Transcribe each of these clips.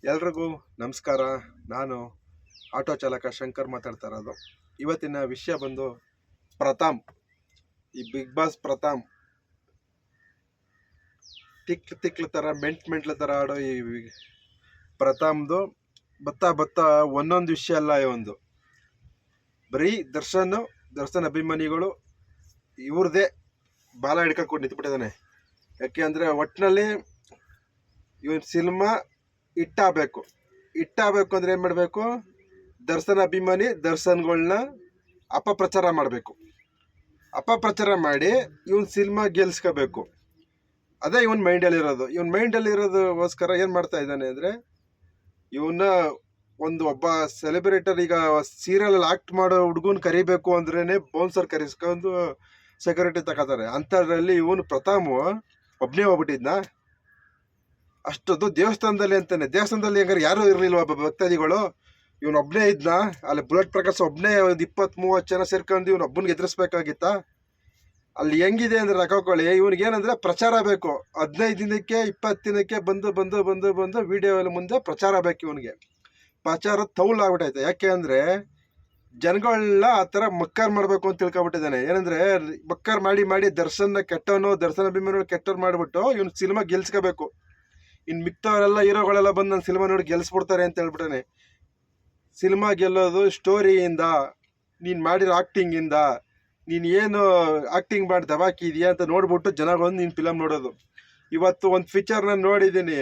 ಎಲ್ರಿಗೂ ನಮಸ್ಕಾರ. ನಾನು ಆಟೋ ಚಾಲಕ ಶಂಕರ್ ಮಾತಾಡ್ತಾ ಇರೋದು. ಇವತ್ತಿನ ವಿಷಯ ಬಂದು ಪ್ರಥಮ್. ಈ ಬಿಗ್ ಬಾಸ್ ಪ್ರಥಮ್ ತಿಕ್ಲ ಥರ ಮೆಂಟ್ಲ ಥರ ಆಡೋ ಈ ಪ್ರಥಮ್ದು ಬತ್ತಾ ಒಂದೊಂದು ವಿಷಯ ಅಲ್ಲ. ಒಂದು ಬರೀ ದರ್ಶನ್ ಅಭಿಮಾನಿಗಳು ಇವ್ರದೇ ಬಾಲ ಹಿಡ್ಕೊಂಡು ನಿಂತ್ಬಿಟ್ಟಿದ್ದಾನೆ. ಯಾಕೆ ಅಂದರೆ ಒಟ್ಟಿನಲ್ಲಿ ಇವನ್ ಸಿನಿಮಾ ಇಟ್ಟಾಗಬೇಕು ಅಂದರೆ ಏನು ಮಾಡಬೇಕು? ದರ್ಶನ್ ಅಭಿಮಾನಿ ದರ್ಶನ್ಗಳನ್ನ ಅಪಪ್ರಚಾರ ಮಾಡಬೇಕು. ಅಪಪ್ರಚಾರ ಮಾಡಿ ಇವನ್ ಸಿನಿಮಾ ಗೆಲ್ಸ್ಕೋಬೇಕು. ಅದೇ ಇವನ್ ಮೈಂಡಲ್ಲಿರೋದಕ್ಕೋಸ್ಕರ ಏನು ಮಾಡ್ತಾ ಇದ್ದಾನೆ ಅಂದರೆ, ಇವನ್ನ ಒಬ್ಬ ಸೆಲೆಬ್ರಿಟರ್ ಈಗ ಸೀರಿಯಲ್ ಆಕ್ಟ್ ಮಾಡೋ ಹುಡುಗನ್ ಕರಿಬೇಕು ಅಂದ್ರೇನೆ ಬೌನ್ಸರ್ ಕರೆಸ್ಕೊಂಡು ಸೆಕ್ಯೂರಿಟಿ ತಗೋತಾರೆ. ಅಂಥದ್ರಲ್ಲಿ ಇವನು ಪ್ರಥಮ್ ಒಬ್ಬನೇ ಹೋಗ್ಬಿಟ್ಟಿದ್ನ. ಅಷ್ಟೊಂದು ದೇವಸ್ಥಾನದಲ್ಲಿ ಹೆಂಗಾರೆ ಯಾರು ಇರಲಿಲ್ವ ಭಕ್ತಾದಿಗಳು? ಇವನೊಬ್ಬನೇ ಇದ್ನ ಅಲ್ಲಿ. ಬುಲೆಟ್ ಪ್ರಕಾಶ್ ಒಬ್ಬನೇ 20-30 ಜನ ಸೇರ್ಕೊಂಡು ಇವನು ಒಬ್ಬನಿಗೆ ಎದುರಿಸ್ಬೇಕಾಗಿತ್ತ? ಅಲ್ಲಿ ಹೆಂಗಿದೆ ಅಂದ್ರೆ ಹಾಕೋಕೊಳ್ಳಿ, ಇವನಿಗೇನಂದ್ರೆ ಪ್ರಚಾರ ಬೇಕು. 15 ದಿನಕ್ಕೆ 20 ದಿನಕ್ಕೆ ಬಂದು ವಿಡಿಯೋ ಎಲ್ಲ ಮುಂದೆ ಪ್ರಚಾರ ಬೇಕು. ಇವನಿಗೆ ಪ್ರಚಾರ ತೌಲ್ ಆಗ್ಬಿಟ್ಟೈತೆ. ಯಾಕೆ ಅಂದ್ರೆ ಜನಗಳನ್ನ ಆ ಥರ ಮಕ್ಕಾರ್ ಮಾಡಬೇಕು ಅಂತ ತಿಳ್ಕೊಬಿಟ್ಟಿದ್ದಾನೆ. ಏನಂದ್ರೆ ಮಕ್ಕಾರ್ ಮಾಡಿ ದರ್ಶನ್ ಅಭಿಮಾನಿಗಳು ಕೆಟ್ಟವ್ರು ಮಾಡಿಬಿಟ್ಟು ಇವನು ಸಿನಿಮಾ ಗೆಲ್ಸ್ಕೋಬೇಕು. ಇನ್ನು ಮಿಕ್ತವರೆಲ್ಲ ಹೀರೋಗಳೆಲ್ಲ ಬಂದು ನನ್ನ ಸಿನಿಮಾ ನೋಡಿ ಗೆಲ್ಸ್ಬಿಡ್ತಾರೆ ಅಂತ ಹೇಳ್ಬಿಟ್ಟಾನೆ. ಸಿನಿಮಾ ಗೆಲ್ಲೋದು ಸ್ಟೋರಿಯಿಂದ, ನೀನು ಮಾಡಿರೋ ಆ್ಯಕ್ಟಿಂಗಿಂದ, ನೀನು ಏನು ಆ್ಯಕ್ಟಿಂಗ್ ಮಾಡಿ ದಬಾಕಿದೆಯಾ ಅಂತ ನೋಡ್ಬಿಟ್ಟು ಜನಗಳು ನೀನು ಫಿಲಮ್ ನೋಡೋದು. ಇವತ್ತು ಒಂದು ಪಿಕ್ಚರ್ ನಾನು ನೋಡಿದ್ದೀನಿ,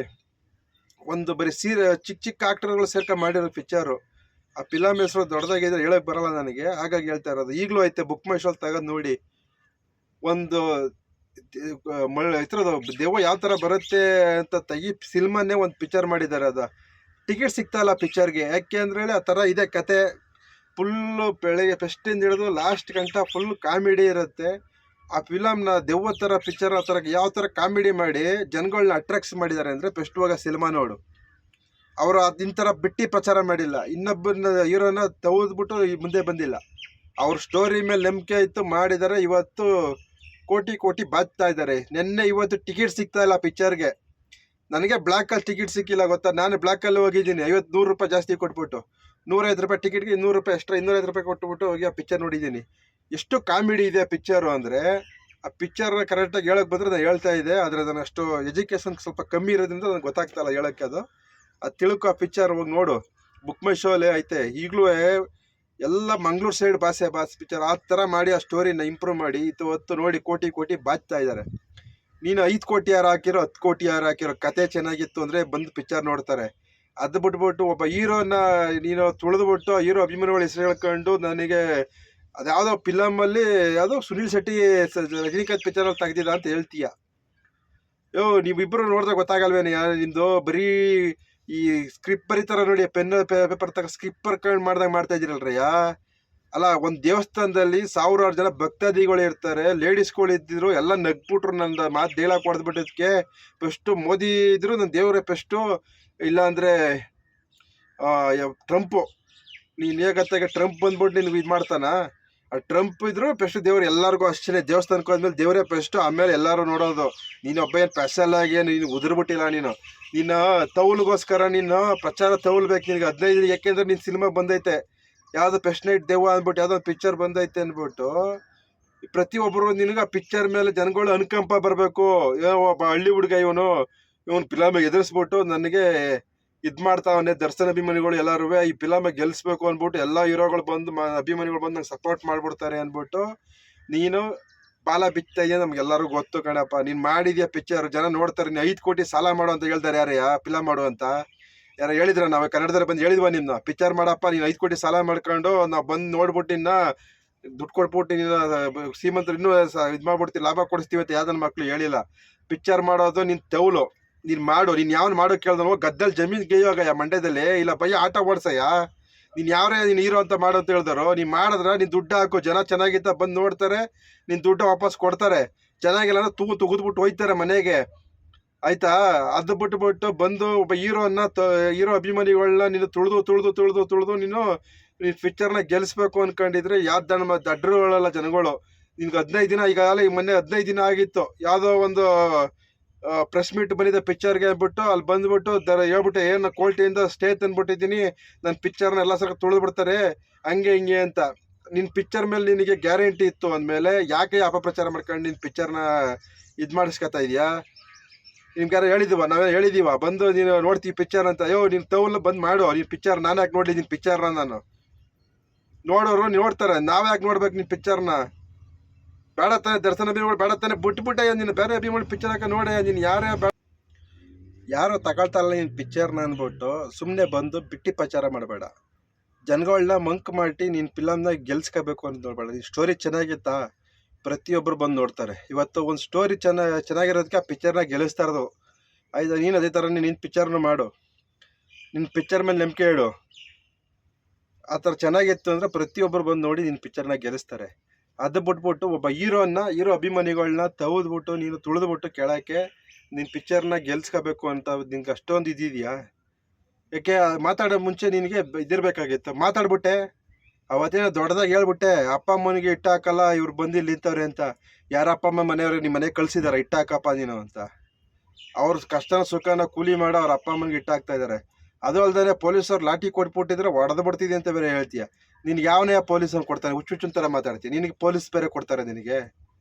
ಒಂದು ಬರೀ ಚಿಕ್ಕ ಆಕ್ಟರ್ಗಳು ಸೇರ್ಕೊಂಡು ಮಾಡಿರೋ ಪಿಕ್ಚರು. ಆ ಫಿಲಮ್ ಹೆಸರು ದೊಡ್ಡದಾಗಿದ್ರೆ ಹೇಳೋಕ್ಕೆ ಬರಲ್ಲ ನನಗೆ, ಹಾಗಾಗಿ ಹೇಳ್ತಾ ಇರೋದು. ಈಗಲೂ ಐತೆ, ಬುಕ್ ಮೈ ಶೋಲ್ಲಿ ತೆಗೆದು ನೋಡಿ. ಒಂದು ಇದ್ರದ್ದು ದೆವ್ವ ಯಾವ ಥರ ಬರುತ್ತೆ ಅಂತ ಸಿನಿಮಾನೇ ಒಂದು ಪಿಕ್ಚರ್ ಮಾಡಿದ್ದಾರೆ. ಅದು ಟಿಕೆಟ್ ಸಿಗ್ತಾ ಇಲ್ಲ ಪಿಕ್ಚರ್ಗೆ. ಯಾಕೆ ಅಂದರೆ ಆ ಥರ ಇದೆ ಕತೆ. ಫುಲ್ಲು ಬೆಳಗ್ಗೆ ಫಸ್ಟಿಂದ ಹಿಡಿದು ಲಾಸ್ಟ್ ಗಂಟ ಫುಲ್ ಕಾಮಿಡಿ ಇರುತ್ತೆ. ಆ ಫಿಲಮ್ನ ದೆವ್ವ ಥರ ಪಿಕ್ಚರ್ ಆ ಥರ ಯಾವ ಥರ ಕಾಮಿಡಿ ಮಾಡಿ ಜನಗಳನ್ನ ಅಟ್ರಾಕ್ಟ್ಸ್ ಮಾಡಿದ್ದಾರೆ ಅಂದರೆ ಫಸ್ಟ್ ಹೋಗ ಸಿನಿಮಾ ನೋಡು. ಅವರು ಇಂಥರ ಬಿಟ್ಟು ಪ್ರಚಾರ ಮಾಡಿಲ್ಲ. ಇನ್ನೊಬ್ಬನ ಹೀರೋನ ತೆಗೆದ್ಬಿಟ್ಟು ಮುಂದೆ ಬಂದಿಲ್ಲ. ಅವ್ರ ಸ್ಟೋರಿ ಮೇಲೆ ನಂಬಿಕೆ ಇತ್ತು, ಮಾಡಿದ್ದಾರೆ. ಇವತ್ತು ಕೋಟಿ ಬಾಚ್ತಾ ಇದ್ದಾರೆ. ಇವತ್ತು ಟಿಕೆಟ್ ಸಿಗ್ತಾ ಇಲ್ಲ ಪಿಕ್ಚರ್ಗೆ. ನನಗೆ ಬ್ಲ್ಯಾಕಲ್ಲಿ ಟಿಕೆಟ್ ಸಿಕ್ಕಿಲ್ಲ ಗೊತ್ತಾ? ನಾನು ಬ್ಲ್ಯಾಕಲ್ಲಿ ಹೋಗಿದ್ದೀನಿ. 100 ರೂಪಾಯಿ ಜಾಸ್ತಿ ಕೊಟ್ಬಿಟ್ಟು 150 ರೂಪಾಯಿ ಟಿಕೆಟ್ಗೆ 200 ರೂಪಾಯಿ ಎಕ್ಸ್ಟ್ರಾ 250 ರೂಪಾಯಿ ಕೊಟ್ಬಿಟ್ಟು ಹೋಗಿ ಆ ಪಿಕ್ಚರ್ ನೋಡಿದ್ದೀನಿ. ಎಷ್ಟು ಕಾಮಿಡಿ ಇದೆ ಆ ಪಿಕ್ಚರು ಅಂದರೆ, ಆ ಪಿಕ್ಚರ್ ಕರೆಕ್ಟಾಗಿ ಹೇಳೋಕ್ಕೆ ಬಂದರೆ ನಾನು ಹೇಳ್ತಾ ಇದ್ದೆ. ಆದರೆ ನಾನು ಅಷ್ಟು ಎಜುಕೇಷನ್ ಸ್ವಲ್ಪ ಕಮ್ಮಿ ಇರೋದ್ರಿಂದ ನನಗೆ ಗೊತ್ತಾಗ್ತಾಯಿಲ್ಲ ಹೇಳೋಕ್ಕೆ. ಅದು ತಿಳ್ಕೊ. ಆ ಪಿಕ್ಚರ್ ಹೋಗಿ ನೋಡು, ಬುಕ್ ಮೈ ಶೋಲ್ಲೇ ಐತೆ. ಈಗಲೂ ಎಲ್ಲ ಮಂಗ್ಳೂರು ಸೈಡ್ ಭಾಷೆ ಪಿಕ್ಚರ್ ಆ ಥರ ಮಾಡಿ ಆ ಸ್ಟೋರಿನ ಇಂಪ್ರೂವ್ ಮಾಡಿ ಇವತ್ತು ನೋಡಿ ಕೋಟಿ ಬಾಚ್ತಾ ಇದ್ದಾರೆ. ನೀನು 5 ಕೋಟಿ ಯಾರು ಹಾಕಿರೋ 10 ಕೋಟಿ ಯಾರು ಹಾಕಿರೋ ಕತೆ ಚೆನ್ನಾಗಿತ್ತು ಅಂದರೆ ಬಂದು ಪಿಕ್ಚರ್ ನೋಡ್ತಾರೆ. ಅದು ಬಿಟ್ಬಿಟ್ಟು ಒಬ್ಬ ಹೀರೋನ ನೀನು ತುಳಿದ್ಬಿಟ್ಟು ಹೀರೋ ಅಭಿಮಾನಿಗಳು ಹೆಸರು ಹೇಳ್ಕೊಂಡು ನನಗೆ ಅದ್ಯಾವುದೋ ಫಿಲಮಲ್ಲಿ ಯಾವುದೋ ಸುನೀಲ್ ಶೆಟ್ಟಿ ರಜನಿಕಾಂತ್ ಪಿಕ್ಚರಲ್ಲಿ ತೆಗ್ದಿದ್ದ ಅಂತ ಹೇಳ್ತೀಯ. ನೀವಿಬ್ಬರು ನೋಡಿದ್ರೆ ಗೊತ್ತಾಗಲ್ವೇನೆ ನಿಂದು? ಬರೀ ಈ ಸ್ಕ್ರಿಪ್ಟ್ ಬರೀತಾರ ನೋಡಿ, ಪೆನ್ ಪೇಪರ್ ತಗ ಸ್ಕ್ರಿಪ್ಟ್ ಬರ್ಕೊಂಡು ಮಾಡ್ತಾ ಇದ್ದೀರಲ್ರಯ್ಯ. ಅಲ್ಲ, ಒಂದು ದೇವಸ್ಥಾನದಲ್ಲಿ 1000 ಜನ ಭಕ್ತಾದಿಗಳು ಇರ್ತಾರೆ, ಲೇಡೀಸ್ಗಳು ಇದ್ದಿದ್ರು, ಎಲ್ಲ ನಗ್ಬಿಟ್ರು. ನಂದು ಮಾತು ಡೈಲಾಗ್ ಹೊಡೆದ್ಬಿಟ್ಟಿದ್ದಕ್ಕೆ ಫಸ್ಟು ಮೋದಿ ಇದ್ರು ನನ್ನ ದೇವರೇ ಫಸ್ಟು, ಇಲ್ಲಾಂದರೆ ಟ್ರಂಪು. ನೀನು ಹೇಗತ್ತಾಗ ಟ್ರಂಪ್ ಬಂದ್ಬಿಟ್ಟು ನಿನ್ಗೆ ಇದು ಮಾಡ್ತಾನ? ಆ ಟ್ರಂಪ್ ಇದ್ರು ಫಸ್ಟ್ ದೇವ್ರು ಎಲ್ಲರಿಗೂ ಅಷ್ಟೇ. ದೇವಸ್ಥಾನಕ್ಕೆ ಹೋದ್ಮೇಲೆ ದೇವರೇ ಫಸ್ಟು, ಆಮೇಲೆ ಎಲ್ಲರೂ ನೋಡೋದು. ನೀನು ಒಬ್ಬ ಏನು ಸ್ಪೆಷಲ್ ಆಗಿ ನೀನು ಉದುರ್ಬಿಟ್ಟಿಲ್ಲ. ನೀನು ತೌಲ್ಗೋಸ್ಕರ ನೀನು ಪ್ರಚಾರ ತೌಲ್ಬೇಕು ನಿನಗೆ 15. ಯಾಕೆಂದ್ರೆ ನಿನ್ನ ಸಿನಿಮಾ ಬಂದೈತೆ, ಯಾವುದೋ ಫಸ್ಟ್ ನೈಟ್ ದೆವ್ವ ಅಂದ್ಬಿಟ್ಟು ಯಾವುದೋ ಪಿಕ್ಚರ್ ಬಂದೈತೆ ಅಂದ್ಬಿಟ್ಟು ಪ್ರತಿಯೊಬ್ಬರು ನಿನಗೆ ಆ ಪಿಕ್ಚರ್ ಮೇಲೆ ಜನಗಳು ಅನುಕಂಪ ಬರಬೇಕು. ಒಬ್ಬ ಹಳ್ಳಿ ಹುಡುಗ ಇವನು ಫಿಲಮಿಗೆ ಎದುರಿಸ್ಬಿಟ್ಟು ನನಗೆ ಇದು ಮಾಡ್ತಾವನೆ. ದರ್ಶನ್ ಅಭಿಮಾನಿಗಳು ಎಲ್ಲರೂ ಈ ಫಿಲಮಿಗೆ ಗೆಲ್ಲಿಸ್ಬೇಕು ಅಂದ್ಬಿಟ್ಟು ಎಲ್ಲ ಹೀರೋಗಳು ಬಂದು ಅಭಿಮಾನಿಗಳು ಬಂದು ನಂಗೆ ಸಪೋರ್ಟ್ ಮಾಡಿಬಿಡ್ತಾರೆ ಅಂದ್ಬಿಟ್ಟು ನೀನು ಬಾಲ ಬಿತ್ತಯ್ಯ. ನಮ್ಗೆಲ್ಲರಿಗೂ ಗೊತ್ತು ಕಣಪ್ಪ, ನೀನು ಮಾಡಿದ್ಯಾ ಪಿಕ್ಚರ್, ಜನ ನೋಡ್ತಾರೆ. ನೀನು 5 ಕೋಟಿ ಸಾಲ ಮಾಡು ಅಂತ ಹೇಳ್ತಾರೆ ಯಾರಯ್ಯ? ಫಿಲಮ್ ಮಾಡು ಅಂತ ಯಾರು ಹೇಳಿದ್ರ? ನಾವು ಕನ್ನಡದಲ್ಲಿ ಬಂದು ಹೇಳಿದ್ವಾ ನಿನ್ನ ಪಿಕ್ಚರ್ ಮಾಡಪ್ಪ, ನೀನು 5 ಕೋಟಿ ಸಾಲ ಮಾಡ್ಕೊಂಡು ನಾವು ಬಂದು ನೋಡ್ಬಿಟ್ಟು ಇನ್ನ ದುಡ್ಡು ಕೊಟ್ಬಿಟ್ಟು ನೀನು ಶ್ರೀಮಂತರು ಇನ್ನೂ ಇದು ಮಾಡ್ಬಿಡ್ತೀವಿ, ಲಾಭ ಕೊಡಿಸ್ತೀವಿ ಅಂತ ಯಾವ್ದನ್ನ ಮಕ್ಳು ಹೇಳಿಲ್ಲ. ಪಿಕ್ಚರ್ ಮಾಡೋದು ನಿನ್ನ ತೌಲು, ನೀನು ಮಾಡು. ನೀನು ಯಾವನು ಮಾಡೋ ಕೇಳ್ದವ ಗದ್ದಲ್ ಜಮೀನು ಗೇಯೋಗಯ್ಯ ಮಂಡ್ಯದಲ್ಲಿ, ಇಲ್ಲ ಬಯ್ಯ ಆಟ ಓಡಿಸಯ್ಯ. ನೀನು ಯಾವ್ರೇ ನೀನು ಹೀರೋ ಅಂತ ಮಾಡು ಅಂತ ಹೇಳ್ದಾರೋ, ನೀನು ಮಾಡಿದ್ರೆ ನೀನು ದುಡ್ಡು ಹಾಕು, ಜನ ಚೆನ್ನಾಗಿತ್ತ ಬಂದು ನೋಡ್ತಾರೆ, ನಿನ್ನ ದುಡ್ಡು ವಾಪಸ್ ಕೊಡ್ತಾರೆ. ಚೆನ್ನಾಗಿಲ್ಲ ಅಂದ್ರೆ ತುಗಿದ್ಬಿಟ್ಟು ಹೋಯ್ತಾರೆ ಮನೆಗೆ, ಆಯ್ತಾ? ಅದು ಬಿಟ್ಟು ಬಂದು ಒಬ್ಬ ಹೀರೋ ಅಭಿಮಾನಿಗಳನ್ನ ನೀನು ತುಳಿದು ನೀನು ಪಿಕ್ಚರ್ನ ಗೆಲ್ಲಿಸ್ಬೇಕು ಅನ್ಕೊಂಡಿದ್ರೆ ಯಾವ್ದು ದಡ್ರುಗಳೆಲ್ಲ ಜನಗಳು. ನಿನ್ಗೆ 15 ದಿನ, ಈಗಾಗಲೇ ಮೊನ್ನೆ 15 ದಿನ ಆಗಿತ್ತು. ಯಾವುದೋ ಒಂದು ಪ್ರೆಸ್ ಮೀಟ್ ಬಂದಿದ್ದೆ ಪಿಕ್ಚರ್ಗೆ ಅಂದ್ಬಿಟ್ಟು ಅಲ್ಲಿ ಬಂದ್ಬಿಟ್ಟು ಹೇಳ್ಬಿಟ್ಟು ಏನು ಕೋರ್ಟಿಂದ ಸ್ಟೇ ತಂದ್ಬಿಟ್ಟಿದ್ದೀನಿ, ನನ್ನ ಪಿಕ್ಚರ್ನ ಎಲ್ಲ ಸಲ ತುಳಿದು ಬಿಡ್ತಾರೆ ಹಂಗೆ ಹಿಂಗೆ ಅಂತ. ನಿನ್ನ ಪಿಕ್ಚರ್ ಮೇಲೆ ನಿನಗೆ ಗ್ಯಾರಂಟಿ ಇತ್ತು ಅಂದಮೇಲೆ ಯಾಕೆ ಅಪಪ್ರಚಾರ ಮಾಡ್ಕೊಂಡು ನಿನ್ನ ಪಿಕ್ಚರ್ನ ಇದು ಮಾಡಿಸ್ಕೊತಾ ಇದೆಯಾ? ನಿಮ್ಗಾರ ಹೇಳಿದೀವ, ನಾವೇ ಹೇಳಿದೀವ ಬಂದು ನೀನು ನೋಡ್ತೀವಿ ಪಿಕ್ಚರ್ ಅಂತ? ಅಯ್ಯೋ ನೀನು ತೌಲ್ ಬಂದು ಮಾಡು ನೀನು ಪಿಕ್ಚರ್. ನಾನು ಯಾಕೆ ನೋಡಲಿ ನಿನ್ನ ಪಿಕ್ಚರ್ನ? ನಾನು ನೋಡೋರು ನೋಡ್ತಾರೆ, ನಾವು ಯಾಕೆ ನೋಡ್ಬೇಕು ನಿನ್ನ ಪಿಕ್ಚರ್ನ? ಬೇಡ ತಾನೆ ದರ್ಶನ ಅಭಿಮಾನಿಗಳು, ಬೇಡ ತಾನೆ ಬಿಟ್ಬಿಟ್ಟೆ ನೀನು ಬೇರೆ ಅಭಿಮಾನಿ ಪಿಕ್ಚರ್ ಹಾಕ ನೋಡೆ. ನೀನು ಯಾರೋ ತಗೊಳ್ತಾರಲ್ಲ ನಿನ್ನ ಪಿಕ್ಚರ್ನ ಅಂದ್ಬಿಟ್ಟು ಸುಮ್ಮನೆ ಬಂದು ಬಿಟ್ಟು ಪ್ರಚಾರ ಮಾಡಬೇಡ. ಜನಗಳನ್ನ ಮಂಕ್ ಮಾಡಿ ನಿನ್ನ ಫಿಲಮ್ನ ಗೆಲ್ಸ್ಕೋಬೇಕು ಅಂತ ನೋಡ್ಬೇಡ. ನಿನ್ನ ಸ್ಟೋರಿ ಚೆನ್ನಾಗಿತ್ತಾ ಪ್ರತಿಯೊಬ್ಬರು ಬಂದು ನೋಡ್ತಾರೆ. ಇವತ್ತು ಒಂದು ಸ್ಟೋರಿ ಚೆನ್ನಾಗಿರೋದಕ್ಕೆ ಆ ಪಿಕ್ಚರ್ನ ಗೆಲ್ಲಿಸ್ತಾ ಇರೋದು. ಆಯ್ತಾ? ನೀನು ಅದೇ ಥರ ನಿನ್ನ ಪಿಕ್ಚರ್ನ ಮಾಡು, ನಿನ್ನ ಪಿಕ್ಚರ್ ಮೇಲೆ ನಂಬಿಕೆ ಇಡು. ಆ ಥರ ಚೆನ್ನಾಗಿತ್ತು ಅಂದರೆ ಪ್ರತಿಯೊಬ್ಬರು ಬಂದು ನೋಡಿ ನಿನ್ನ ಪಿಕ್ಚರ್ನ ಗೆಲ್ಲಿಸ್ತಾರೆ. ಅದು ಬಿಟ್ಬಿಟ್ಟು ಒಬ್ಬ ಹೀರೋ ಅಭಿಮಾನಿಗಳನ್ನ ತವ್ದ್ಬಿಟ್ಟು ನೀನು ತುಳಿದ್ಬಿಟ್ಟು ಕೆಳಕ್ಕೆ ನಿನ್ನ ಪಿಕ್ಚರ್ನ ಗೆಲ್ಸ್ಕೋಬೇಕು ಅಂತ ನಿನ್ಗೆ ಅಷ್ಟೊಂದು ಇದಿದೆಯಾ? ಯಾಕೆ ಮಾತಾಡೋ ಮುಂಚೆ ನಿನಗೆ ಇದಿರ್ಬೇಕಾಗಿತ್ತು. ಮಾತಾಡ್ಬಿಟ್ಟೆ ಅವತ್ತೇನೋ ದೊಡ್ಡದಾಗಿ ಹೇಳ್ಬಿಟ್ಟೆ, ಅಪ್ಪ ಅಮ್ಮನಿಗೆ ಇಟ್ಟು ಹಾಕಲ್ಲ ಇವ್ರು ಬಂದು ಇಲ್ಲಿ ನಿಂತವ್ರೆ ಅಂತ. ಯಾರ ಅಪ್ಪ ಅಮ್ಮ ಮನೆಯವ್ರಿಗೆ ನಿಮ್ಮ ಮನೆಗೆ ಕಳ್ಸಿದಾರೆ ಇಟ್ಟು ಹಾಕಪ್ಪ ನೀನು ಅಂತ? ಅವ್ರ ಕಷ್ಟನ ಸುಖನ ಕೂಲಿ ಮಾಡೋ ಅವ್ರ ಅಪ್ಪ ಅಮ್ಮನಿಗೆ ಇಟ್ಟು ಹಾಕ್ತಾ ಇದ್ದಾರೆ. ಅದು ಅಲ್ದೇ ಪೊಲೀಸವ್ರು ಲಾಠಿ ಕೊಟ್ಬಿಟ್ಟಿದ್ರೆ ಹೊಡೆದು ಬಿಡ್ತಿದೆ ಅಂತ ಬೇರೆ ಹೇಳ್ತೀಯ. ನಿನ್ಗೆ ಯಾವನೇ ಪೊಲೀಸನ್ನು ಕೊಡ್ತಾನೆ? ಹುಚ್ಚುಚ್ಚುನ್ ಥರ ಮಾತಾಡ್ತೀನಿ. ನಿನಗೆ ಪೊಲೀಸ್ ಬೇರೆ ಕೊಡ್ತಾರೆ. ನಿನಗೆ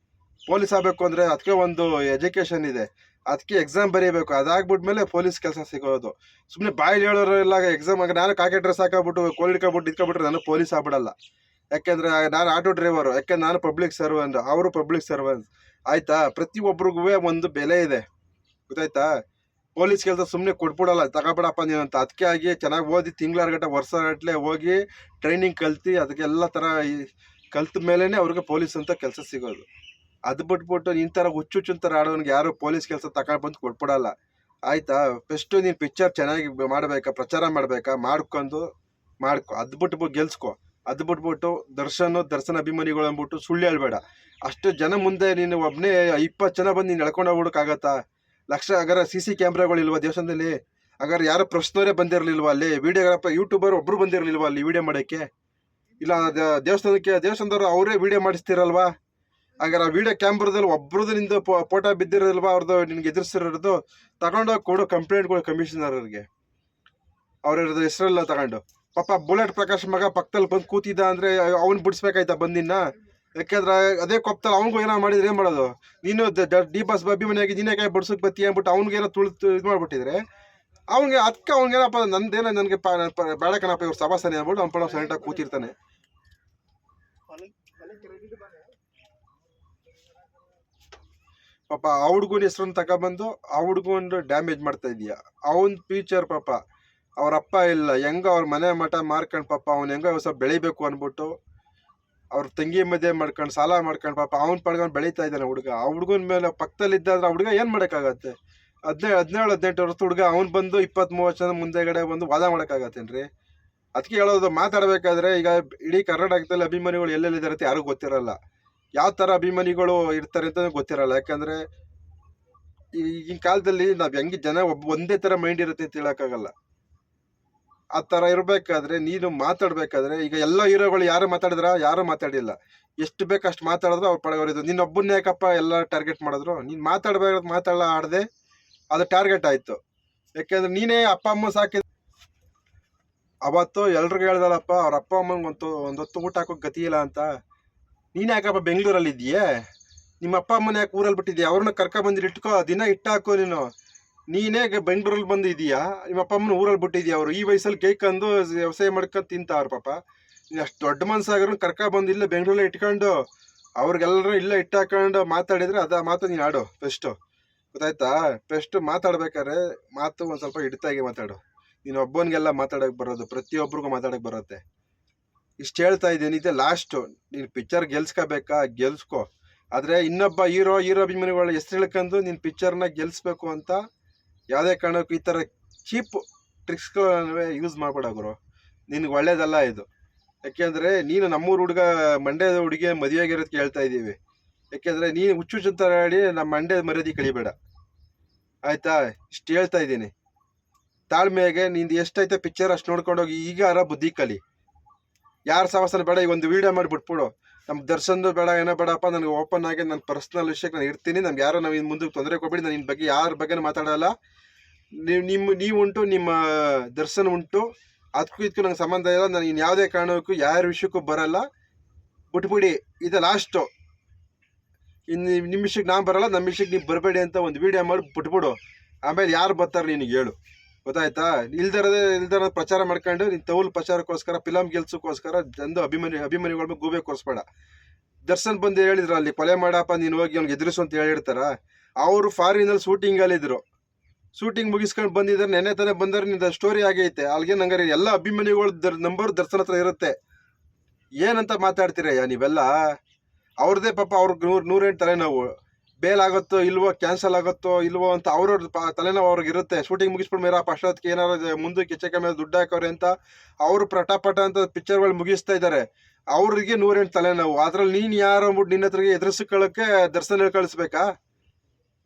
ಪೊಲೀಸ್ ಆಗಬೇಕು ಅಂದರೆ ಅದಕ್ಕೆ ಒಂದು ಎಜುಕೇಷನ್ ಇದೆ, ಅದಕ್ಕೆ ಎಕ್ಸಾಮ್ ಬರೀಬೇಕು. ಅದಾಗ್ಬಿಟ್ಮೇಲೆ ಪೊಲೀಸ್ ಕೆಲಸ ಸಿಗೋದು. ಸುಮ್ಮನೆ ಬಾಯಲ್ಲಿ ಹೇಳೋರೆಲ್ಲ ಎಕ್ಸಾಮ್ ಆಗ ನಾನು ಕಾಕೆ ಡ್ರೆಸ್ ಹಾಕೋಬಿಟ್ಟು ಕೋಲ್ ಇಟ್ಕೊಬಿಟ್ರೆ ನಾನು ಪೊಲೀಸ್ ಆಗ್ಬಿಡಲ್ಲ. ಯಾಕೆಂದರೆ ನಾನು ಆಟೋ ಡ್ರೈವರು, ಯಾಕೆಂದ್ರೆ ನಾನು ಪಬ್ಲಿಕ್ ಸರ್ವೆಂಟ್, ಅವರು ಪಬ್ಲಿಕ್ ಸರ್ವೆಂಟ್. ಆಯಿತಾ? ಪ್ರತಿಯೊಬ್ಬರಿಗೂ ಒಂದು ಬೆಲೆ ಇದೆ, ಗೊತ್ತಾಯ್ತಾ? ಪೊಲೀಸ್ ಕೆಲಸ ಸುಮ್ಮನೆ ಕೊಟ್ಬಿಡಲ್ಲ, ತಗೋಬೇಡಪ್ಪ ನೀನು ಅಂತ. ಅದಕ್ಕೆ ಆಗಿ ಚೆನ್ನಾಗಿ ಓದಿ ತಿಂಗಳಾರ್ಗಟ್ಟೆ ವರ್ಷಗಟ್ಟಲೆ ಹೋಗಿ ಟ್ರೈನಿಂಗ್ ಕಲ್ತು ಅದಕ್ಕೆಲ್ಲ ಥರ ಕಲ್ತ ಮೇಲೇ ಅವ್ರಿಗೆ ಪೊಲೀಸ್ ಅಂತ ಕೆಲಸ ಸಿಗೋದು. ಅದು ಬಿಟ್ಬಿಟ್ಟು ನಿನ್ನ ಥರ ಹುಚ್ಚುಚ್ಚುನ್ ಥರ ಆಡೋನಿಗೆ ಯಾರು ಪೊಲೀಸ್ ಕೆಲಸ ತಗೊಂಡ್ಬಂದು ಕೊಟ್ಬಿಡಲ್ಲ. ಆಯಿತಾ? ಫಸ್ಟು ನೀನು ಪಿಕ್ಚರ್ ಚೆನ್ನಾಗಿ ಮಾಡಬೇಕಾ, ಪ್ರಚಾರ ಮಾಡಬೇಕಾ, ಮಾಡ್ಕೊ. ಅದು ಬಿಟ್ಬಿಟ್ಟು ಗೆಲ್ಸ್ಕೊ. ಅದು ಬಿಟ್ಬಿಟ್ಟು ದರ್ಶನ ಅಭಿಮಾನಿಗಳು ಅಂದ್ಬಿಟ್ಟು ಸುಳ್ಳು ಹೇಳ್ಬೇಡ. ಅಷ್ಟು ಜನ ಮುಂದೆ ನೀನು ಒಬ್ಬನೇ 20 ಜನ ಬಂದು ನೀನು ಎಳ್ಕೊಂಡು ಹೋಗ್ಬಿಡೋಕ್ಕಾಗತ್ತಾ? ಲಕ್ಷ ಆಗಾರ CC ಕ್ಯಾಮ್ರಾಗಳಿಲ್ವಾ ದೇವಸ್ಥಾನದಲ್ಲಿ? ಹಾಗಾದ್ರೆ ಯಾರೋ ಪ್ರಶ್ನವರೇ ಬಂದಿರಲಿಲ್ವಾ ಅಲ್ಲಿ? ವಿಡಿಯೋಗ್ರಾಫರ್ ಯೂಟ್ಯೂಬರ್ ಒಬ್ಬರು ಬಂದಿರಲಿಲ್ವಾ ಅಲ್ಲಿ ವಿಡಿಯೋ ಮಾಡೋಕ್ಕೆ? ಇಲ್ಲ ದೇವಸ್ಥಾನದವ್ರು ಅವರೇ ವಿಡಿಯೋ ಮಾಡಿಸ್ತಿರಲ್ವಾ? ಹಾಗಾದ್ರೆ ಆ ವಿಡಿಯೋ ಕ್ಯಾಮ್ರಾದಲ್ಲಿ ಒಬ್ರದ್ದು ನಿಂದು ಫೋಟೋ ಬಿದ್ದಿರೋದಿಲ್ವಾ? ಅವ್ರದ್ದು ನಿನ್ಗೆ ಎದುರಿಸಿರೋದು ತಗೊಂಡೋಗಿ ಕೊಡು ಕಂಪ್ಲೇಂಟ್ಗಳು ಕಮಿಷನರ್ಗೆ. ಅವ್ರದ್ದು ಹೆಸರೆಲ್ಲ ತಗೊಂಡು ಪಾಪ ಬುಲೆಟ್ ಪ್ರಕಾಶ್ ಮಗ ಪಕ್ಕದಲ್ಲಿ ಬಂದು ಕೂತಿದ್ದ ಅಂದರೆ ಅವ್ನು ಬಿಡಿಸ್ಬೇಕಾಯ್ತಾ ಬಂದಿನ್ನ? ಯಾಕೆಂದ್ರೆ ಅದೇ ಕೊಪ್ಪದಲ್ಲಿ ಅವ್ನಿಗೂ ಏನೋ ಮಾಡಿದ್ರೆ ಏನು ಮಾಡೋದು? ನೀನು ಡಿ ಬಾಸ್ ಅಭಿಮಾನಿಯಾಗಿ ನೀನೇ ಕೈ ಬಡ್ಸೋಕೆ ಬತ್ತಿ ಅಂದ್ಬಿಟ್ಟು ಅವ್ನಿಗೇನೋ ತುಳಿದು ಇದು ಮಾಡಿಬಿಟ್ಟಿದ್ರೆ ಅವ್ನಿಗೇನಪ್ಪ ನಂದೇನೋ ನನಗೆ ಬೇಡ ಕಣಪ್ಪ ಇವ್ರು ಸಭಾಸನೆ ಅಂದ್ಬಿಟ್ಟು ಅವ್ನು ಪಡ ಸೈಲೆಂಟಾಗಿ ಕೂತಿರ್ತಾನೆ. ಪಾಪ ಆ ಹುಡ್ಗನ ಹೆಸ್ರನ್ನ ತಗೊಬಂದು ಆ ಹುಡ್ಗನ ಡ್ಯಾಮೇಜ್ ಮಾಡ್ತಾ ಇದೀಯಾ. ಅವನ್ ಫ್ಯೂಚರ್ ಪಾಪ ಅವ್ರ ಅಪ್ಪ ಇಲ್ಲ, ಹೆಂಗೋ ಅವ್ರ ಮನೆ ಮಠ ಮಾರ್ಕೊಂಡು ಪಾಪ ಅವ್ನು ಹೆಂಗೋ ಸ್ವಲ್ಪ ಬೆಳಿಬೇಕು ಅಂದ್ಬಿಟ್ಟು ಅವ್ರ ತಂಗಿ ಮದುವೆ ಮಾಡ್ಕೊಂಡು ಸಾಲ ಮಾಡ್ಕೊಂಡು ಪಾಪ ಅವ್ನು ಪಡ್ಕೊಂಡು ಬೆಳೀತಾ ಇದ್ದಾನೆ ಹುಡುಗ. ಆ ಹುಡ್ಗನ ಮೇಲೆ ಪಕ್ಕದಲ್ಲಿದ್ದಾದ್ರೆ ಆ ಹುಡುಗ ಏನು ಮಾಡೋಕ್ಕಾಗತ್ತೆ? 17-18 ವರ್ಷದ ಹುಡುಗ ಅವ್ನು ಬಂದು 20-30 ಜನ ಮುಂದೆಗಡೆ ಬಂದು ವಾದ ಮಾಡೋಕ್ಕಾಗತ್ತೇನ್ರಿ? ಅದಕ್ಕೆ ಹೇಳೋದು, ಮಾತಾಡಬೇಕಾದ್ರೆ ಈಗ ಇಡೀ ಕರ್ನಾಟಕದಲ್ಲಿ ಅಭಿಮಾನಿಗಳು ಎಲ್ಲೆಲ್ಲಿದ್ದಾರೆ ಅಂತ ಯಾರಿಗೂ ಗೊತ್ತಿರಲ್ಲ. ಯಾವ ಥರ ಅಭಿಮಾನಿಗಳು ಇರ್ತಾರೆ ಅಂತ ಗೊತ್ತಿರಲ್ಲ. ಯಾಕಂದರೆ ಈಗಿನ ಕಾಲದಲ್ಲಿ ನಾವು ಹೆಂಗೆ ಜನ ಒಂದೇ ಥರ ಮೈಂಡ್ ಇರುತ್ತೆ ಅಂತ ಹೇಳೋಕ್ಕಾಗಲ್ಲ. ಆ ಥರ ಇರಬೇಕಾದ್ರೆ ನೀನು ಮಾತಾಡಬೇಕಾದ್ರೆ ಈಗ ಎಲ್ಲ ಹೀರೋಗಳು ಯಾರು ಮಾತಾಡಿಲ್ಲ. ಎಷ್ಟು ಬೇಕು ಅಷ್ಟು ಮಾತಾಡಿದ್ರು ಅವ್ರು ಪಡಗೋರಿದ್ದು. ನಿನ್ನೊಬ್ಬನ್ನೇ ಯಾಕಪ್ಪ ಎಲ್ಲ ಟಾರ್ಗೆಟ್ ಮಾಡಿದ್ರು? ನೀನು ಮಾತಾಡದೆ ಅದು ಟಾರ್ಗೆಟ್ ಆಯಿತು. ಯಾಕೆಂದ್ರೆ ನೀನೇ ಅಪ್ಪ ಅಮ್ಮ ಸಾಕಿದ ಅವತ್ತು ಎಲ್ರಿಗೂ ಹೇಳ್ದಲ್ಲಪ್ಪ ಅವ್ರ ಅಪ್ಪ ಅಮ್ಮಂಗೆ ಒಂದು ಹೊತ್ತು ಊಟ ಹಾಕೋಕೆ ಗತಿ ಇಲ್ಲ ಅಂತ. ನೀನು ಯಾಕಪ್ಪ ಬೆಂಗಳೂರಲ್ಲಿ ಇದೆಯೇ? ನಿಮ್ಮ ಅಪ್ಪ ಅಮ್ಮನ ಯಾಕೆ ಊರಲ್ಲಿ ಬಿಟ್ಟಿದ್ಯಾ? ಅವ್ರನ್ನ ಕರ್ಕೊಬಂದಿಟ್ಟು ಇಟ್ಕೋ, ದಿನ ಇಟ್ಟಾಕೋ. ನೀನೇ ಬೆಂಗಳೂರಲ್ಲಿ ಬಂದು ಇದೀಯಾ, ನಿಮ್ಮ ಅಪ್ಪ ಅಮ್ಮನ ಊರಲ್ಲಿ ಬಿಟ್ಟಿದ್ಯಾ? ಅವರು ಈ ವಯಸ್ಸಲ್ಲಿ ಕೇಳ್ಕೊಂಡು ವ್ಯವಸಾಯ ಮಾಡ್ಕೊಂಡು ತಿಂತಾವ್ರ ಪಾಪ. ನೀನು ಅಷ್ಟು ದೊಡ್ಡ ಮನ್ಸಾಗ್ರೂ ಕರ್ಕೊಬಂದು ಇಲ್ಲೇ ಬೆಂಗಳೂರಲ್ಲೇ ಇಟ್ಕೊಂಡು ಅವ್ರಿಗೆಲ್ಲರೂ ಇಲ್ಲೇ ಇಟ್ಟಾಕೊಂಡು ಮಾತಾಡಿದ್ರೆ ಅದ ಮಾತು ನೀನು ಆಡು. ಫಸ್ಟು ಗೊತ್ತಾಯ್ತಾ? ಫಸ್ಟು ಮಾತಾಡ್ಬೇಕಾದ್ರೆ ಮಾತು ಒಂದು ಸ್ವಲ್ಪ ಹಿಡಿತಾಗಿ ಮಾತಾಡು. ನೀನು ಒಬ್ಬನಿಗೆಲ್ಲ ಮಾತಾಡೋಕೆ ಬರೋದು, ಪ್ರತಿಯೊಬ್ಬರಿಗೂ ಮಾತಾಡೋಕೆ ಬರುತ್ತೆ. ಇಷ್ಟು ಹೇಳ್ತಾ ಇದ್ದೀನಿ. ಇದೆ ಲಾಸ್ಟು. ನೀನು ಪಿಕ್ಚರ್ ಗೆಲ್ಸ್ಕೋಬೇಕಾ ಗೆಲ್ಸ್ಕೊ. ಆದರೆ ಇನ್ನೊಬ್ಬ ಹೀರೋ ಅಭಿಮಾನಿಗಳ ಹೆಸರು ಹೇಳ್ಕೊಂಡು ನೀನು ಪಿಕ್ಚರ್ನ ಗೆಲ್ಲಿಸ್ಬೇಕು ಅಂತ ಯಾವುದೇ ಕಾರಣಕ್ಕೂ ಈ ಥರ ಚೀಪ್ ಟ್ರಿಕ್ಸ್ಗಳನ್ನ ಯೂಸ್ ಮಾಡಬೇಡ ಗುರು. ನಿನಗೆ ಒಳ್ಳೇದಲ್ಲ ಇದು. ಯಾಕೆಂದರೆ ನೀನು ನಮ್ಮೂರು ಮಂಡ್ಯದ ಹುಡುಗಿ ಮದುವೆಯಾಗಿರೋದಕ್ಕೆ ಹೇಳ್ತಾ ಇದ್ದೀವಿ. ಯಾಕೆಂದರೆ ನೀನು ಹುಚ್ಚುಚ್ಚಂತ ಆಡಿ ನಮ್ಮ ಮಂಡ್ಯದ ಮರ್ಯಾದೆ ಕಳಿಬೇಡ, ಆಯಿತಾ? ಇಷ್ಟು ಹೇಳ್ತಾ ಇದ್ದೀನಿ. ತಾಳ್ಮೆಗೆ ನಿಂದು ಎಷ್ಟೈತೆ ಪಿಕ್ಚರ್ ಅಷ್ಟು ನೋಡ್ಕೊಂಡೋಗಿ ಈಗಾರ ಬುದ್ಧಿ ಕಲಿ. ಯಾರು ಸವಾಸನ ಬೇಡ, ಈಗ ಒಂದು ವೀಡಿಯೋ ಮಾಡಿ ಬಿಟ್ಬಿಡು. ನಮ್ಮ ದರ್ಶನ್ದು ಬೇಡ ಏನೋ ಬೇಡಪ್ಪ, ನನಗೆ ಓಪನ್ ಆಗಿ ನನ್ನ ಪರ್ಸ್ನಲ್ ವಿಷಯಕ್ಕೆ ನಾನು ಇರ್ತೀನಿ. ನಮ್ಗೆ ಯಾರೋ ನಾವು ಇನ್ನು ಮುಂದಕ್ಕೆ ತೊಂದರೆ ಕೊಡ್ಬೇಡಿ, ನಾನು ಇನ್ನ ಬಗ್ಗೆ ಯಾರ ಬಗ್ಗೆ ಮಾತಾಡಲ್ಲ. ನೀವು ಉಂಟು, ನಿಮ್ಮ ದರ್ಶನ್ ಉಂಟು, ಅದಕ್ಕೂ ಇದಕ್ಕೂ ನಂಗೆ ಸಂಬಂಧ ಇಲ್ಲ. ನಾನು ಇನ್ನು ಯಾವುದೇ ಕಾರಣಕ್ಕೂ ಯಾರ ವಿಷಯಕ್ಕೂ ಬರಲ್ಲ, ಬಿಟ್ಬಿಡಿ. ಇದು ಲಾಸ್ಟು. ಇನ್ನು ನಿಮ್ಮ ವಿಷಯಕ್ಕೆ ನಾನು ಬರಲ್ಲ, ನಮ್ಮ ವಿಷಯಕ್ಕೆ ನೀವು ಬರಬೇಡಿ ಅಂತ ಒಂದು ವಿಡಿಯೋ ಮಾಡಿ ಬಿಟ್ಬಿಡು. ಆಮೇಲೆ ಯಾರು ಬರ್ತಾರೆ ನಿನಗೆ ಹೇಳು, ಗೊತ್ತಾಯ್ತಾ? ಇಲ್ದರ ಪ್ರಚಾರ ಮಾಡ್ಕೊಂಡು ನೀನು ತೌಲ್ ಪ್ರಚಾರಕ್ಕೋಸ್ಕರ, ಫಿಲಮ್ ಗೆಲ್ಸೋಕ್ಕೋಸ್ಕರ ಜನದು ಅಭಿಮಾನಿಗಳ ಮೇಲೆ ಗೂಬೆ ಕೊರಿಸ್ಬೇಡ. ದರ್ಶನ್ ಬಂದು ಹೇಳಿದ್ರು ಅಲ್ಲಿ ಕೊಲೆ ಮಾಡಪ್ಪ ನೀನು ಹೋಗಿ ಅವ್ನಿಗೆ ಎದುರಿಸು ಅಂತ ಹೇಳಿರ್ತಾರ. ಅವರು ಫಾರಿನಲ್ಲಿ ಶೂಟಿಂಗಲ್ಲಿದ್ದರು, ಶೂಟಿಂಗ್ ಮುಗಿಸ್ಕೊಂಡು ಬಂದಿದ್ದಾರೆ. ನೆನೆ ತಾನೇ ಬಂದರೆ ನಿಂದ ಸ್ಟೋರಿ ಆಗೈತೆ. ಅಲ್ಲಿಗೆ ನಂಗಾರೆ ಎಲ್ಲ ಅಭಿಮಾನಿಗಳ ನಂಬರ್ ದರ್ಶನ್ ಹತ್ರ ಇರುತ್ತೆ. ಏನಂತ ಮಾತಾಡ್ತೀರಯ್ಯ ನೀವೆಲ್ಲ? ಅವ್ರದ್ದೇ ಪಾಪ, ಅವ್ರಿಗೆ ನೂರೆಂಟು ತಲೆನೋವು. ಬೇಲ್ ಆಗುತ್ತೋ ಇಲ್ವೋ, ಕ್ಯಾನ್ಸಲ್ ಆಗುತ್ತೋ ಇಲ್ವೋ ಅಂತ ಅವ್ರವ್ರ ತಲೆನೋವು ಅವ್ರಿಗೆ ಇರುತ್ತೆ. ಶೂಟಿಂಗ್ ಮುಗಿಸ್ಬಿಟ್ಟು ಮೇರಪ್ಪ ಅಷ್ಟೊತ್ತಿಗೆ ಏನಾರು ಮುಂದಕ್ಕೆ ಹೆಚ್ಚಕ್ಕೆ ಮೇಲೆ ದುಡ್ಡು ಹಾಕೋರೆ ಅಂತ ಅವರು ಪಟ ಅಂತ ಪಿಕ್ಚರ್ಗಳು ಮುಗಿಸ್ತಾ ಇದ್ದಾರೆ. ಅವ್ರಿಗೆ 108 ತಲೆನೋವು. ಅದ್ರಲ್ಲಿ ನೀನು ಯಾರು ಅಂದ್ಬಿಟ್ಟು ನಿನ್ನ ಹತ್ರಗೆ ಎದುರಿಸ್ಕೊಳ್ಳೋಕ್ಕೆ ದರ್ಶನ ಕಳಿಸ್ಬೇಕಾ?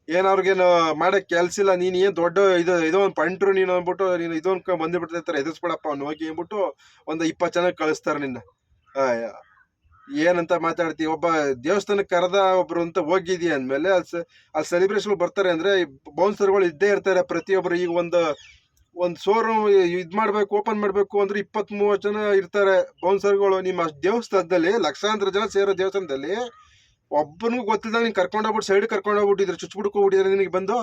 ಏನವ್ರಿಗೇನು ಮಾಡೋಕ್ಕೆ ಕೆಲಸ ಇಲ್ಲ. ನೀನು ಏನು ದೊಡ್ಡ ಇದೊಂದು ಪಂಟ್ರು ನೀನು ಅಂದ್ಬಿಟ್ಟು ನೀನು ಇದೊಂದು ಬಂದುಬಿಡ್ತಿರ್ತಾರೆ, ಎದುರಿಸ್ಬಿಡಪ್ಪ ಅವ್ನು ಹೋಗಿ ಅಂದ್ಬಿಟ್ಟು ಒಂದು 20 ಜನ ಕಳಿಸ್ತಾರೆ ನಿನ್ನ. ಏನಂತ ಮಾತಾಡ್ತೀವಿ? ಒಬ್ಬ ದೇವಸ್ಥಾನಕ್ಕೆ ಕರೆದ ಒಬ್ರು ಅಂತ ಹೋಗಿದೀಯ ಅಂದಮೇಲೆ ಅಲ್ಲಿ ಸೆಲೆಬ್ರೇಷನ್ ಬರ್ತಾರೆ ಅಂದರೆ ಬೌನ್ಸರ್ಗಳು ಇದ್ದೇ ಇರ್ತಾರೆ ಪ್ರತಿಯೊಬ್ಬರು. ಈಗ ಒಂದು ಶೋರೂಮ್ ಇದು ಮಾಡಬೇಕು, ಓಪನ್ ಮಾಡಬೇಕು ಅಂದ್ರೆ 20-30 ಜನ ಇರ್ತಾರೆ ಬೌನ್ಸರ್ಗಳು. ನಿಮ್ಮ ದೇವಸ್ಥಾನದಲ್ಲಿ ಲಕ್ಷಾಂತರ ಜನ ಸೇರೋ ದೇವಸ್ಥಾನದಲ್ಲಿ ಒಬ್ಬನಿಗೂ ಗೊತ್ತಿಲ್ಲದಾಗ ನೀನು ಕರ್ಕೊಂಡೋಗ್ಬಿಟ್ಟು ಸೈಡ್ ಕರ್ಕೊಂಡೋಗ್ಬಿಟ್ಟಿದ್ರೆ, ಚುಚ್ಬಿಡ್ಕೋಬಿಟ್ಟಿದ್ರೆ ನಿನಗೆ ಬಂದು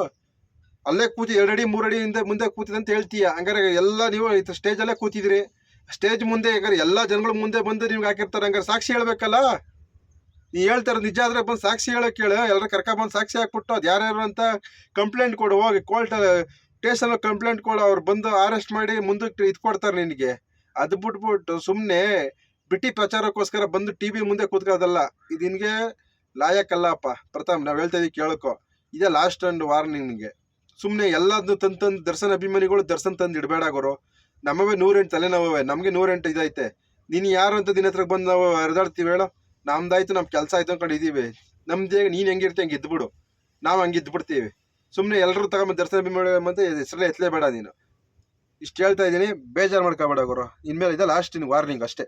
ಅಲ್ಲೇ ಕೂತಿ 2 ಅಡಿ 3 ಅಡಿ ಮುಂದೆ ಕೂತಿದೆ ಅಂತ ಹೇಳ್ತೀಯ. ಹಂಗಾರೆ ಎಲ್ಲ ನೀವು ಸ್ಟೇಜಲ್ಲೇ ಕೂತಿದ್ರಿ, ಸ್ಟೇಜ್ ಮುಂದೆ ಹಂಗಾರೆ ಎಲ್ಲ ಜನಗಳ ಮುಂದೆ ಬಂದು ನಿಮ್ಗೆ ಹಾಕಿರ್ತಾರೆ. ಹಂಗಾರೆ ಸಾಕ್ಷಿ ಹೇಳ್ಬೇಕಲ್ಲ? ನೀ ಹೇಳ್ತಾರೆ ನಿಜ ಆದ್ರೆ ಬಂದು ಸಾಕ್ಷಿ ಹೇಳೋಕೆ ಹೇಳು. ಎಲ್ಲರೂ ಕರ್ಕೊಂಡ್ಬಂದು ಸಾಕ್ಷಿ ಹಾಕ್ಬಿಟ್ಟು ಅದು ಯಾರ್ಯಾರು ಅಂತ ಕಂಪ್ಲೇಂಟ್ ಕೊಡು, ಹೋಗಿ ಕೋರ್ಟ್ ಸ್ಟೇಷನಲ್ಲಿ ಕಂಪ್ಲೇಂಟ್ ಕೊಡು. ಅವ್ರು ಬಂದು ಅರೆಸ್ಟ್ ಮಾಡಿ ಮುಂದಕ್ಕೆ ಇದು ಕೊಡ್ತಾರೆ ನಿನಗೆ. ಅದು ಬಿಟ್ಬಿಟ್ಟು ಸುಮ್ಮನೆ ಬಿಟ್ಟಿ ಪ್ರಚಾರಕ್ಕೋಸ್ಕರ ಬಂದು TV ಮುಂದೆ ಕೂತ್ಕೋದಲ್ಲ. ಇದು ನಿನಗೆ ಲಾಯಕ್ಕಲ್ಲಪ್ಪ ಪ್ರಥಮ್. ನಾವು ಹೇಳ್ತಾ ಇದೀವಿ ಕೇಳ್ಕೊ, ಇದೇ ಲಾಸ್ಟ್ ಅಂಡ್ ವಾರ್ನಿಂಗ್ ನಿನಗೆ. ಸುಮ್ಮನೆ ಎಲ್ಲದನ್ನು ತಂದು ದರ್ಶನ್ ಅಭಿಮಾನಿಗಳು ದರ್ಶನ್ ತಂದು ಇಡಬೇಡಾಗೋರು. ನಮ್ಮವೇ 108 ತಲೆನೋವೇ, ನಮಗೆ 108 ಇದೈತೆ. ನೀನು ಯಾರು ಅಂತ ದಿನ ಹತ್ರಕ್ಕೆ ಬಂದು ನಾವು ಹರಿದಾಡ್ತೀವಿ ಹೇಳೋ? ನಮ್ದಾಯ್ತು, ನಮ್ಮ ಕೆಲಸ ಆಯ್ತು ಅಂದ್ಕೊಂಡು ಇದೀವಿ. ನಮ್ದೇ ನೀನು ಹೆಂಗಿರ್ತೀವಿ ಹಂಗೆ ಇದ್ಬಿಡು, ನಾವು ಹಂಗೆ ಇದ್ಬಿಡ್ತೀವಿ. ಸುಮ್ಮನೆ ಎಲ್ಲರೂ ತಗೊಂಬಂದು ದರ್ಶನ ಅಭಿಮಾನಿ ಮತ್ತೆ ಹೆಸರಲ್ಲೇ ಎತ್ತಲೇಬೇಡ ನೀನು. ಇಷ್ಟು ಹೇಳ್ತಾ ಇದ್ದೀನಿ, ಬೇಜಾರು ಮಾಡ್ಕೋಬೇಡ ಗುರು. ಇನ್ಮೇಲೆ ಇದೆ ಲಾಸ್ಟ್ ನಿನ್ಗೆ ವಾರ್ನಿಂಗ್ ಅಷ್ಟೇ.